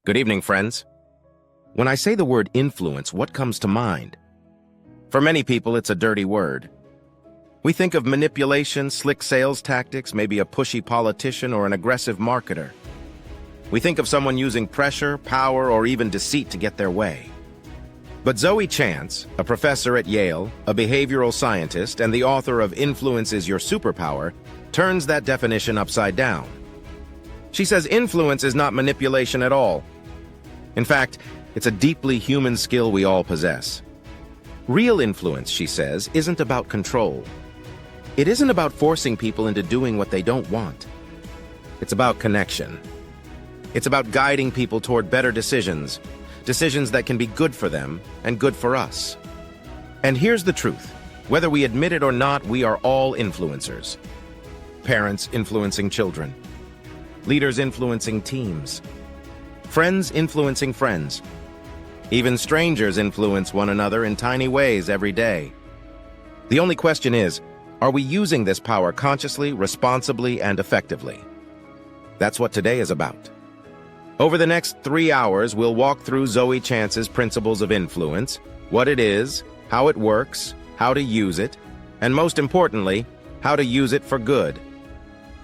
Good evening, friends. When I say the word influence, what comes to mind? For many people, it's a dirty word. We think of manipulation, slick sales tactics, maybe a pushy politician or an aggressive marketer. We think of someone using pressure, power, or even deceit to get their way. But Zoe Chance, a professor at Yale, a behavioral scientist, and the author of Influence Is Your Superpower, turns that definition upside down. She says influence is not manipulation at all. In fact, it's a deeply human skill we all possess. Real influence, she says, isn't about control. It isn't about forcing people into doing what they don't want. It's about connection. It's about guiding people toward better decisions, decisions that can be good for them and good for us. And here's the truth. Whether we admit it or not, we are all influencers. Parents influencing children. Leaders influencing teams. Friends influencing friends. Even strangers influence one another in tiny ways every day. The only question is, are we using this power consciously, responsibly, and effectively? That's what today is about. Over the next 3 hours, we'll walk through Zoe Chance's principles of influence, what it is, how it works, how to use it, and most importantly, how to use it for good.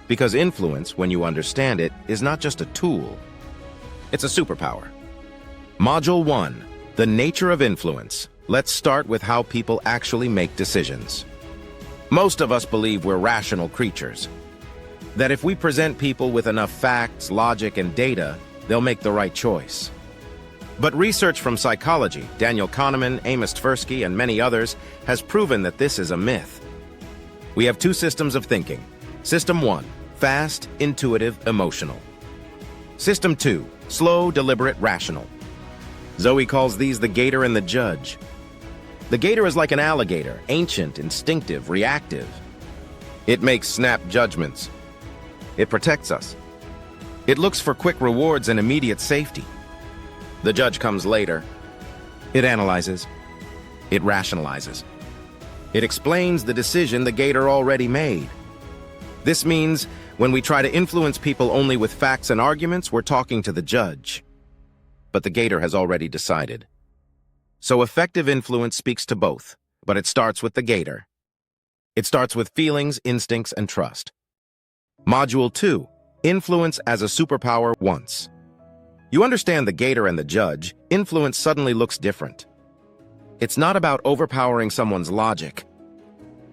Because influence, when you understand it, is not just a tool. It's a superpower. Module 1, the nature of influence. Let's start with how people actually make decisions. Most of us believe we're rational creatures. That if we present people with enough facts, logic, and data, they'll make the right choice. But research from psychology, Daniel Kahneman, Amos Tversky, and many others, has proven that this is a myth. We have two systems of thinking. System 1, fast, intuitive, emotional. System 2, slow, deliberate, rational. Zoe calls these the gator and the judge. The gator is like an alligator, ancient, instinctive, reactive. It makes snap judgments. It protects us. It looks for quick rewards and immediate safety. The judge comes later. It analyzes. It rationalizes. It explains the decision the gator already made. This means when we try to influence people only with facts and arguments, we're talking to the judge. But the gator has already decided. So effective influence speaks to both, but it starts with the gator. It starts with feelings, instincts, and trust. Module 2, influence as a superpower once. You understand the gator and the judge, influence suddenly looks different. It's not about overpowering someone's logic.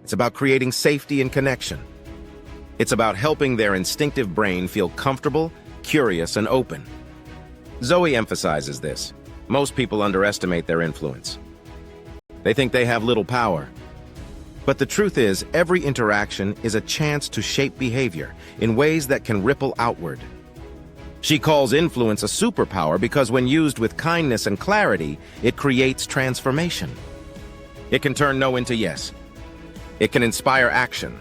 It's about creating safety and connection. It's about helping their instinctive brain feel comfortable, curious, and open. Zoe emphasizes this. Most people underestimate their influence. They think they have little power. But the truth is, every interaction is a chance to shape behavior in ways that can ripple outward. She calls influence a superpower because when used with kindness and clarity, it creates transformation. It can turn no into yes. It can inspire action.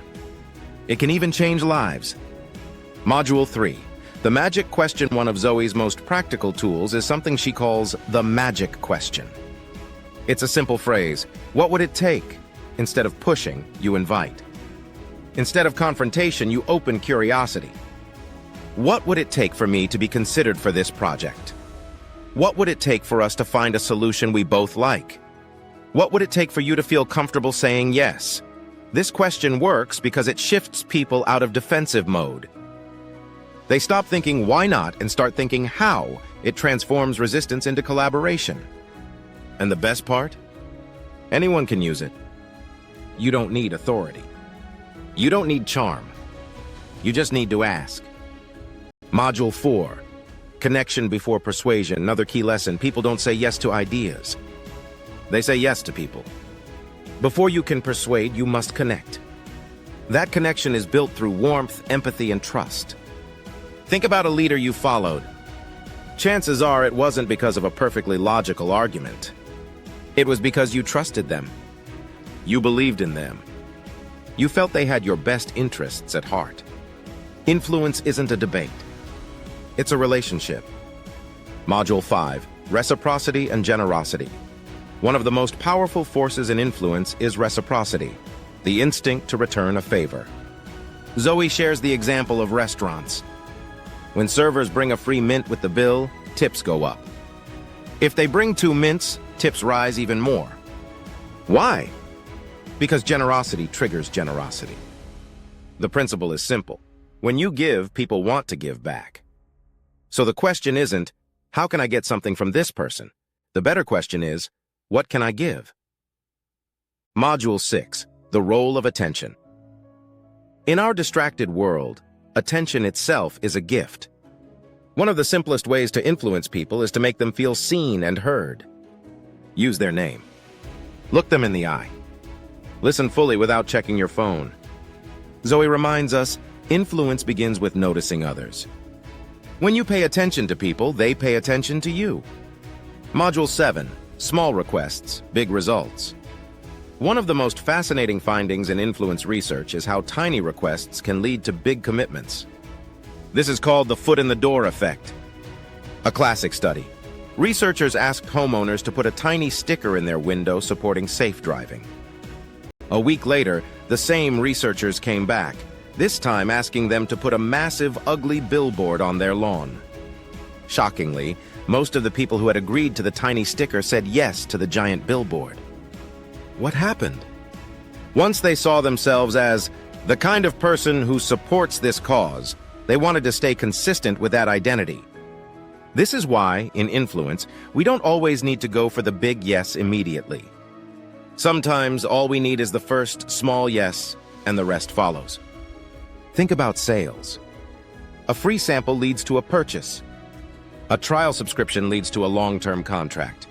It can even change lives. Module 3. The magic question, one of Zoe's most practical tools, is something she calls the magic question. It's a simple phrase. What would it take? Instead of pushing, you invite. Instead of confrontation, you open curiosity. What would it take for me to be considered for this project? What would it take for us to find a solution we both like? What would it take for you to feel comfortable saying yes? This question works because it shifts people out of defensive mode. They stop thinking why not and start thinking how. It transforms resistance into collaboration. And the best part? Anyone can use it. You don't need authority. You don't need charm. You just need to ask. Module 4. Connection before persuasion. Another key lesson. People don't say yes to ideas. They say yes to people. Before you can persuade, you must connect. That connection is built through warmth, empathy, and trust. Think about a leader you followed. Chances are it wasn't because of a perfectly logical argument. It was because you trusted them. You believed in them. You felt they had your best interests at heart. Influence isn't a debate. It's a relationship. Module 5, reciprocity and generosity. One of the most powerful forces in influence is reciprocity, the instinct to return a favor. Zoe shares the example of restaurants. When servers bring a free mint with the bill, tips go up. If they bring 2 mints, tips rise even more. Why? Because generosity triggers generosity. The principle is simple. When you give, people want to give back. So the question isn't, how can I get something from this person? The better question is, what can I give? Module 6, the role of attention. In our distracted world, attention itself is a gift. One of the simplest ways to influence people is to make them feel seen and heard. Use their name. Look them in the eye. Listen fully without checking your phone. Zoe reminds us, influence begins with noticing others. When you pay attention to people, they pay attention to you. Module 7, small requests, big results. One of the most fascinating findings in influence research is how tiny requests can lead to big commitments. This is called the foot-in-the-door effect. A classic study. Researchers asked homeowners to put a tiny sticker in their window supporting safe driving. A week later, the same researchers came back, this time asking them to put a massive, ugly billboard on their lawn. Shockingly, most of the people who had agreed to the tiny sticker said yes to the giant billboard. What happened? Once they saw themselves as the kind of person who supports this cause, they wanted to stay consistent with that identity. This is why, in influence, we don't always need to go for the big yes immediately. Sometimes all we need is the first small yes, and the rest follows. Think about sales. A free sample leads to a purchase. A trial subscription leads to a long-term contract.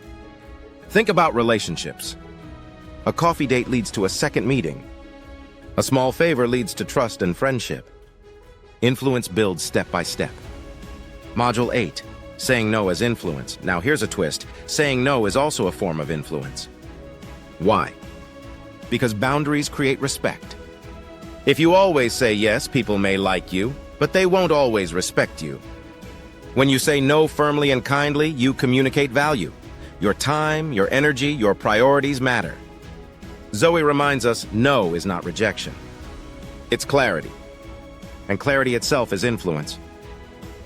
Think about relationships. A coffee date leads to a second meeting. A small favor leads to trust and friendship. Influence builds step by step. Module 8, saying no as influence. Now here's a twist. Saying no is also a form of influence. Why? Because boundaries create respect. If you always say yes, people may like you, but they won't always respect you. When you say no firmly and kindly, you communicate value. Your time, your energy, your priorities matter. Zoe reminds us, no is not rejection. It's clarity. And clarity itself is influence.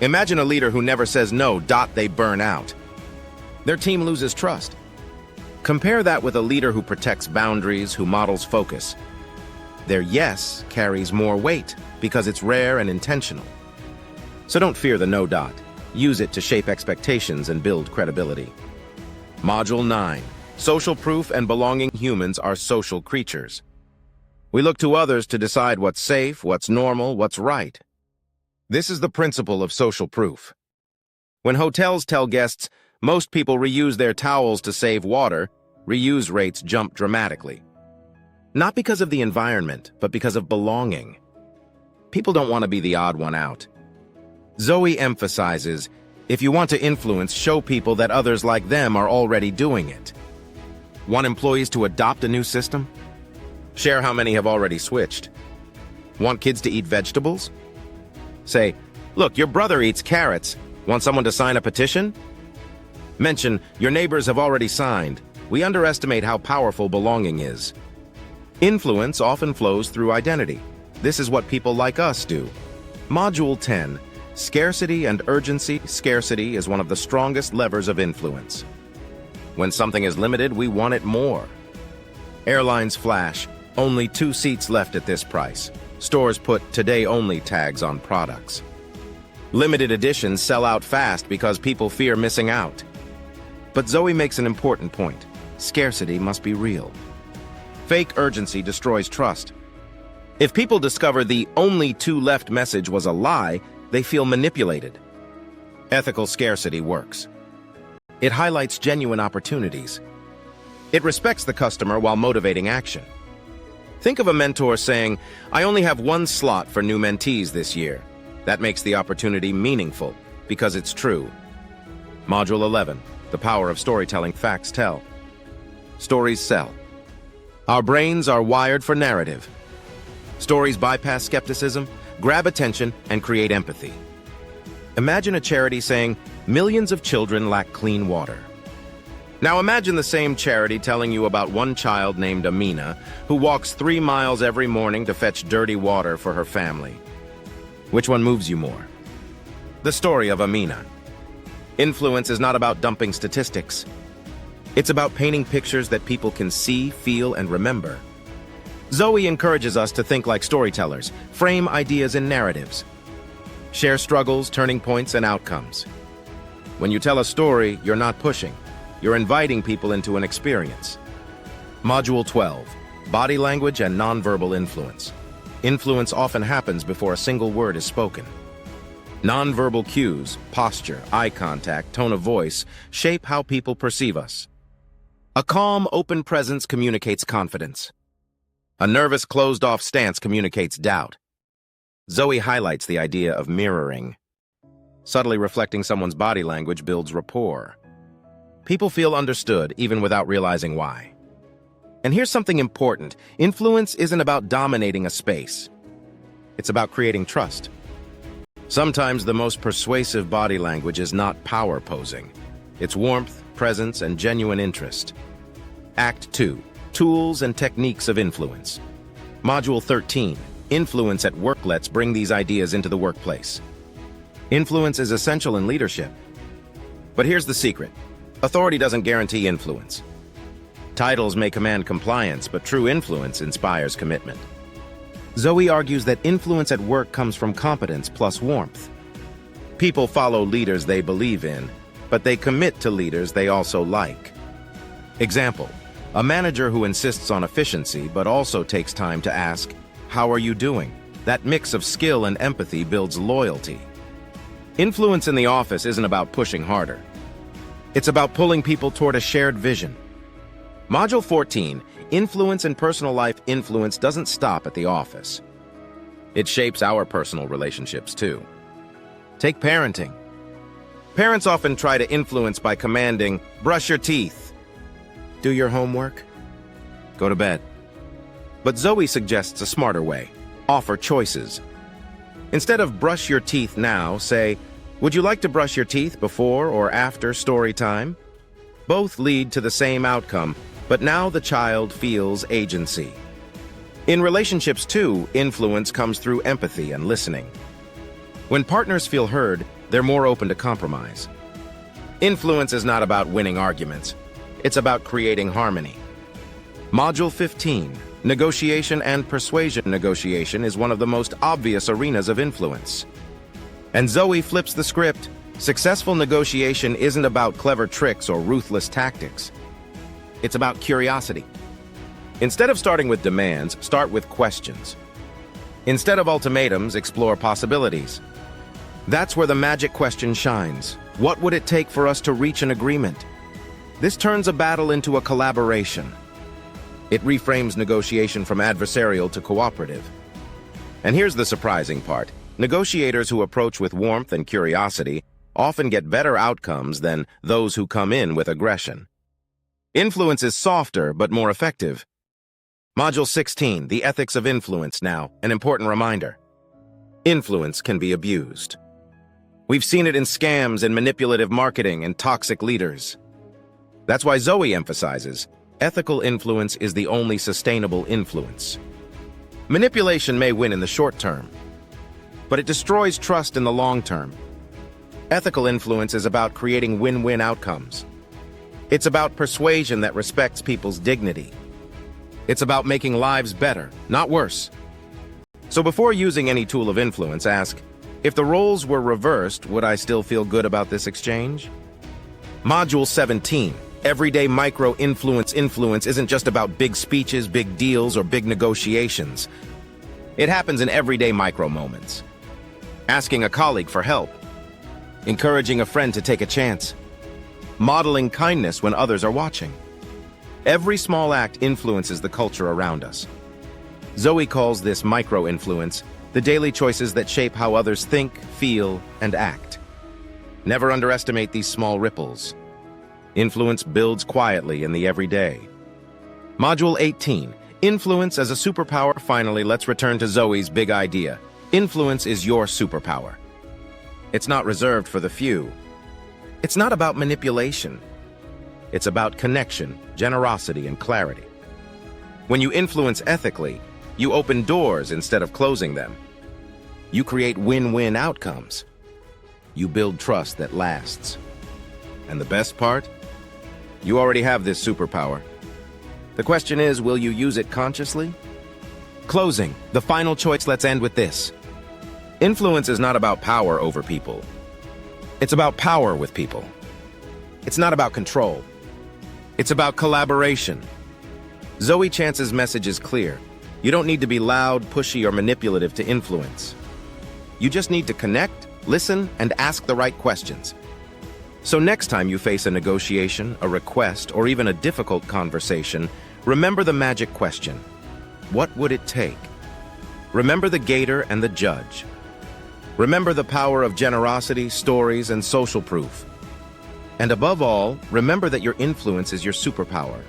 Imagine a leader who never says no, they burn out. Their team loses trust. Compare that with a leader who protects boundaries, who models focus. Their yes carries more weight because it's rare and intentional. So don't fear the no. Use it to shape expectations and build credibility. Module 9. Social proof and belonging. Humans are social creatures. We look to others to decide what's safe, what's normal, what's right. This is the principle of social proof. When hotels tell guests, most people reuse their towels to save water, reuse rates jump dramatically. Not because of the environment, but because of belonging. People don't want to be the odd one out. Zoe emphasizes, if you want to influence, show people that others like them are already doing it. Want employees to adopt a new system? Share how many have already switched. Want kids to eat vegetables? Say, look, your brother eats carrots. Want someone to sign a petition? Mention, your neighbors have already signed. We underestimate how powerful belonging is. Influence often flows through identity. This is what people like us do. Module 10, scarcity and urgency. Scarcity is one of the strongest levers of influence. When something is limited, we want it more. Airlines flash, only 2 seats left at this price. Stores put today only tags on products. Limited editions sell out fast because people fear missing out. But Zoe makes an important point. Scarcity must be real. Fake urgency destroys trust. If people discover the only 2 left message was a lie, they feel manipulated. Ethical scarcity works. It highlights genuine opportunities. It respects the customer while motivating action. Think of a mentor saying, I only have 1 slot for new mentees this year. That makes the opportunity meaningful, because it's true. Module 11, the power of storytelling. Facts tell. Stories sell. Our brains are wired for narrative. Stories bypass skepticism, grab attention, and create empathy. Imagine a charity saying, millions of children lack clean water. Now imagine the same charity telling you about one child named Amina who walks 3 miles every morning to fetch dirty water for her family. Which one moves you more? The story of Amina. Influence is not about dumping statistics. It's about painting pictures that people can see, feel, and remember. Zoe encourages us to think like storytellers, frame ideas in narratives, share struggles, turning points, and outcomes. When you tell a story, you're not pushing. You're inviting people into an experience. Module 12, Body Language and Nonverbal Influence. Influence often happens before a single word is spoken. Nonverbal cues, posture, eye contact, tone of voice, shape how people perceive us. A calm, open presence communicates confidence. A nervous, closed-off stance communicates doubt. Zoe highlights the idea of mirroring. Subtly reflecting someone's body language builds rapport. People feel understood even without realizing why. And here's something important. Influence isn't about dominating a space. It's about creating trust. Sometimes the most persuasive body language is not power posing. It's warmth, presence, and genuine interest. Act 2, Tools and Techniques of Influence. Module 13, Influence at Work. Let's bring these ideas into the workplace. Influence is essential in leadership. But here's the secret. Authority doesn't guarantee influence. Titles may command compliance, but true influence inspires commitment. Zoe argues that influence at work comes from competence plus warmth. People follow leaders they believe in, but they commit to leaders they also like. Example, a manager who insists on efficiency but also takes time to ask, "How are you doing?" That mix of skill and empathy builds loyalty. Influence in the office isn't about pushing harder. It's about pulling people toward a shared vision. Module 14, Influence in Personal Life. Influence doesn't stop at the office. It shapes our personal relationships too. Take parenting. Parents often try to influence by commanding, "Brush your teeth," "Do your homework," "Go to bed." But Zoe suggests a smarter way. Offer choices. Instead of "brush your teeth now," say, "Would you like to brush your teeth before or after story time?" Both lead to the same outcome, but now the child feels agency. In relationships too, influence comes through empathy and listening. When partners feel heard, they're more open to compromise. Influence is not about winning arguments. It's about creating harmony. Module 15, Negotiation and Persuasion. Negotiation is one of the most obvious arenas of influence. And Zoe flips the script. Successful negotiation isn't about clever tricks or ruthless tactics. It's about curiosity. Instead of starting with demands, start with questions. Instead of ultimatums, explore possibilities. That's where the magic question shines. What would it take for us to reach an agreement? This turns a battle into a collaboration. It reframes negotiation from adversarial to cooperative. And here's the surprising part. Negotiators who approach with warmth and curiosity often get better outcomes than those who come in with aggression. Influence is softer but more effective. Module 16, The Ethics of Influence. Now, an important reminder. Influence can be abused. We've seen it in scams and manipulative marketing and toxic leaders. That's why Zoe emphasizes, ethical influence is the only sustainable influence. Manipulation may win in the short term, but it destroys trust in the long term. Ethical influence is about creating win-win outcomes. It's about persuasion that respects people's dignity. It's about making lives better, not worse. So before using any tool of influence, ask, if the roles were reversed, would I still feel good about this exchange? Module 17, Everyday Micro-Influence. Influence isn't just about big speeches, big deals, or big negotiations. It happens in everyday micro-moments. Asking a colleague for help. Encouraging a friend to take a chance. Modeling kindness when others are watching. Every small act influences the culture around us. Zoe calls this micro-influence, the daily choices that shape how others think, feel, and act. Never underestimate these small ripples. Influence builds quietly in the everyday. Module 18, Influence as a Superpower. Finally, let's return to Zoe's big idea. Influence is your superpower. It's not reserved for the few. It's not about manipulation. It's about connection, generosity, and clarity. When you influence ethically, you open doors instead of closing them. You create win-win outcomes. You build trust that lasts. And the best part? You already have this superpower. The question is, will you use it consciously? Closing, the final choice. Let's end with this. Influence is not about power over people. It's about power with people. It's not about control. It's about collaboration. Zoe Chance's message is clear. You don't need to be loud, pushy, or manipulative to influence. You just need to connect, listen, and ask the right questions. So next time you face a negotiation, a request, or even a difficult conversation, remember the magic question. What would it take? Remember the gator and the judge. Remember the power of generosity, stories, and social proof. And above all, remember that your influence is your superpower.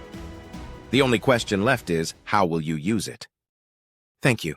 The only question left is, how will you use it? Thank you.